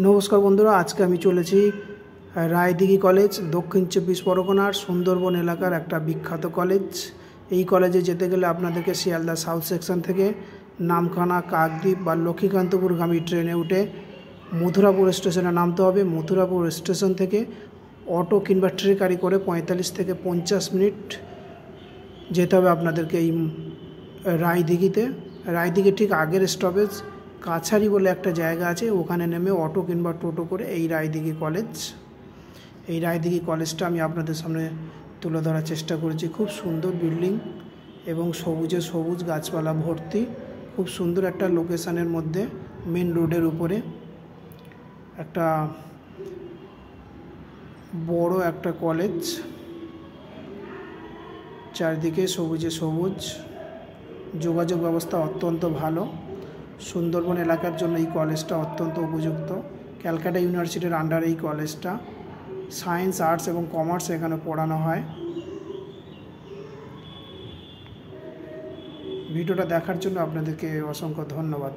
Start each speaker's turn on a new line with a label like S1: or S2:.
S1: নমস্কার বন্ধুরা, আজকে আমি চলেছি রায়দিঘি কলেজ, দক্ষিণ 24 পরগনার সুন্দরবন এলাকার একটা বিখ্যাত কলেজ। এই কলেজে যেতে গেলে আপনাদেরকে শিয়ালদা সাউথ সেকশন থেকে নামখানা, কাকদ্বীপ বা লক্ষ্মীকান্তপুরগামী ট্রেনে উঠে মথুরাপুর স্টেশনে নামতে হবে। মথুরাপুর স্টেশন থেকে অটো কিংবা ট্রেকারি করে 45 থেকে 50 মিনিট যেতে হবে আপনাদেরকে এই রায়দিঘিতে। রায়দিঘি ঠিক আগের স্টপেজ কাছারি বলে একটা জায়গা আছে, ওখানে নেমে অটো কিংবা টোটো করে এই রায়দিঘি কলেজটা আমি আপনাদের সামনে তুলে ধরার চেষ্টা করেছি। খুব সুন্দর বিল্ডিং এবং সবুজে সবুজ গাছপালা ভর্তি, খুব সুন্দর একটা লোকেশানের মধ্যে, মেন রোডের উপরে একটা বড় একটা কলেজ, চারদিকে সবুজে সবুজ, যোগাযোগ ব্যবস্থা অত্যন্ত ভালো। সুন্দরবন এলাকার জন্য এই কলেজটা অত্যন্ত উপযুক্ত। ক্যালকাটা ইউনিভার্সিটির আন্ডারে এই কলেজটা। সায়েন্স, আর্টস এবং কমার্স এখানে পড়ানো হয়। ভিডিওটা দেখার জন্য আপনাদেরকে অসংখ্য ধন্যবাদ।